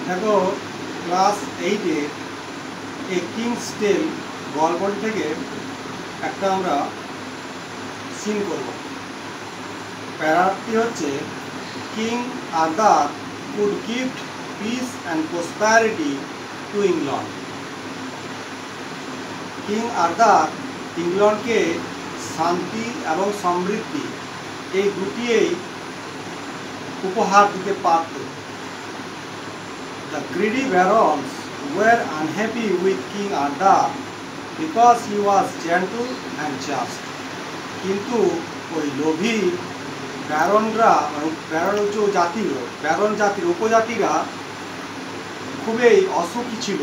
দেখো ক্লাস 8-এ এ কিংস টেল গল্পটি থেকে একটা আমরা সিন করব। প্যারাটি হচ্ছে king Arthur could gift piece and prosperity to England. King Arthur ইংল্যান্ডকে শান্তি এবং সমৃদ্ধি এই দুটিয়েই উপহার দিতে পারত। The greedy barons were unhappy with King Arthur because he was gentle and just. কিন্তু ওই লোভী ব্যারনরা ব্যারন জাতির উপজাতিরা খুবই অসুখী ছিল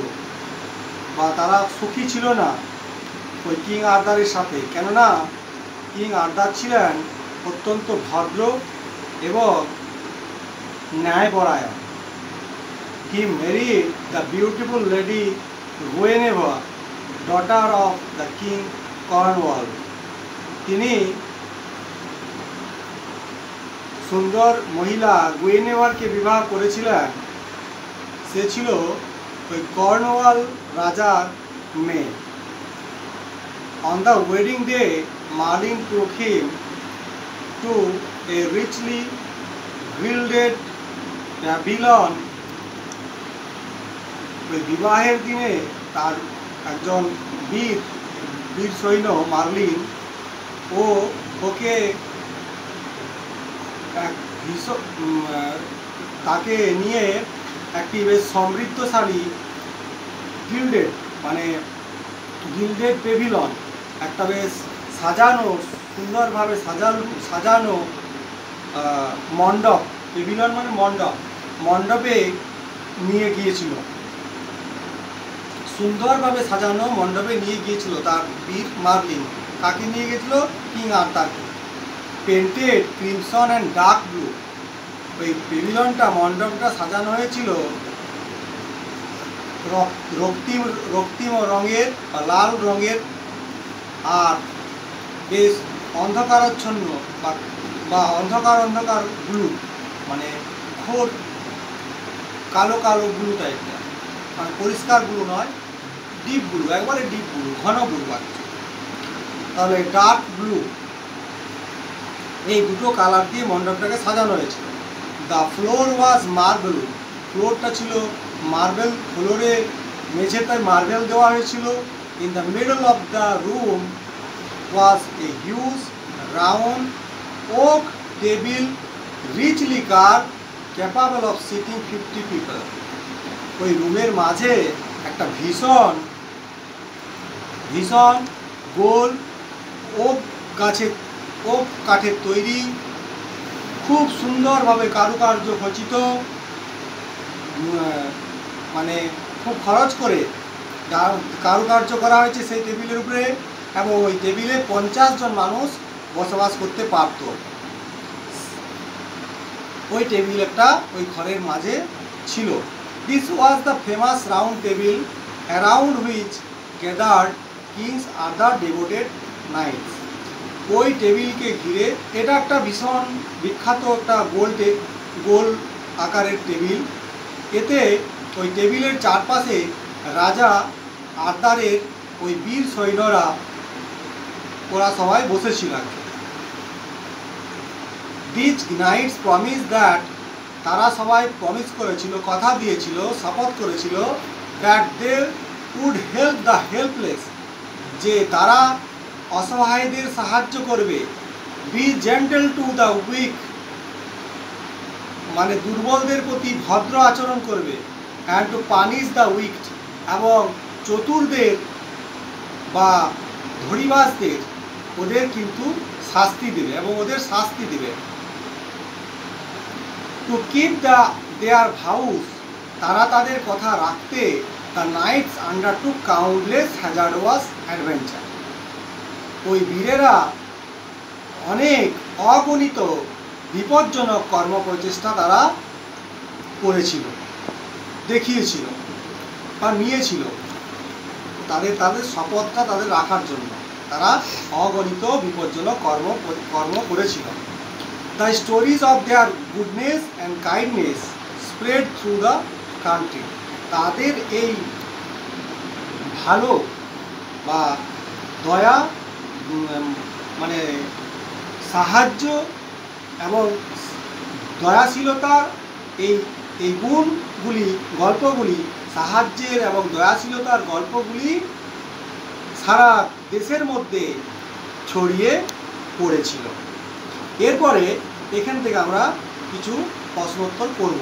বা তারা সুখী ছিল না ওই কিং আর্থারের সাথে, কেননা কিং আর্থার ছিলেন অত্যন্ত ভদ্র এবং ন্যায়পরায়ণ। He married the beautiful lady Guinevere, daughter of the king Cornwall. তিনি সুন্দর মহিলা গুইনেভারকে বিবাহ করেছিলেন। সে ছিল ওই কর্নওয়াল রাজার মেয়ে। On the wedding day, Merlin took him to a richly gilded pavilion. ওই বিবাহের দিনে তার একজন বীর সৈন্য মার্লিন ওকে তাকে নিয়ে একটি বেশ সমৃদ্ধশালী গিল্ডেড পেভিলন, একটা বেশ সাজানো সুন্দরভাবে সাজানো মণ্ডপ, পেভিলন মানে মণ্ডপে নিয়ে গিয়েছিল। সুন্দরভাবে সাজানো মণ্ডপে নিয়ে গিয়েছিল তার বীর মার্লিন। কাকে নিয়ে গেছিল? কিং আর্থারকে। Painted crimson and dark blue. ওই পেভিলনটা মণ্ডপটা সাজানো হয়েছিল রক্তিম রঙের বা লাল রঙের, আর বেশ অন্ধকারাচ্ছন্ন বা অন্ধকার ব্লু, মানে ঘোর কালো ব্লু টাইপটা, মানে পরিষ্কার ব্লু নয়, ডিপ ব্লু, একবারে ডিপ ব্লু, ঘন ব্লু আছে। তাহলে ডার্ক ব্লু, এই দুটো কালার দিয়ে মণ্ডপটাকে সাজানো হয়েছিল। The floor was marble. ফ্লোরটা ছিল মার্বেল, ফ্লোরে মেঝেতে মার্বেল দেওয়া হয়েছিল। In the middle of the room was a huge round oak table richly carved, capable of seating 50 people. ওই রুমের মাঝে একটা ভীষণ গোল ওক কাঠের তৈরি, খুব সুন্দরভাবে কারুকার্য খচিত, মানে খুব খরচ করে কারুকার্য করা হয়েছে সেই টেবিলের উপরে, এবং ওই টেবিলে 50 জন মানুষ বসবাস করতে পারত। ওই টেবিল একটা ওই ঘরের মাঝে ছিল। This was the famous round table around which gathered kings Arthur devoted knights. ওই টেবিলকে ঘিরে, এটা একটা ভীষণ বিখ্যাত একটা গোল আকারের টেবিল। এতে ওই টেবিলের চারপাশে রাজা আর্থারের ওই বীর সৈন্যরা ওরা সবাই বসেছিল। দিস নাইটস প্রমিস দ্যাট, তারা সবাই প্রমিস করেছিল, কথা দিয়েছিল, শপথ করেছিল, that they would help the helpless, যে তারা অসহায়দের সাহায্য করবে। Be gentle to the weak, মানে দুর্বলদের প্রতি ভদ্র আচরণ করবে। And to punish the weak, এবং চতুরদের বা ধড়িবাজদের ওদের কিন্তু শাস্তি দেবে এবং ওদের শাস্তি দেবে। টু কিপ দেয়ার ভাউস, তারা তাদের কথা রাখতে। The knights undertook countless hazardous adventure, ওই বীরেরা অনেক অগণিত বিপজ্জনক কর্মপ্রচেষ্টা তারা করেছিল, দেখিয়েছিল বা নিয়েছিল। তাদের শপথটা তাদের রাখার জন্য তারা অগণিত বিপজ্জনক কর্ম করেছিল। The stories of their goodness and kindness spread through the country, তাদের এই ভালো বা দয়া মানে সাহায্য এবং দয়াশীলতার এই এই গুণগুলি, গল্পগুলি, সাহায্যের এবং দয়াশীলতার গল্পগুলি সারা দেশের মধ্যে ছড়িয়ে পড়েছিল। এরপরে এখান থেকে আমরা কিছু প্রশ্নোত্তর করব।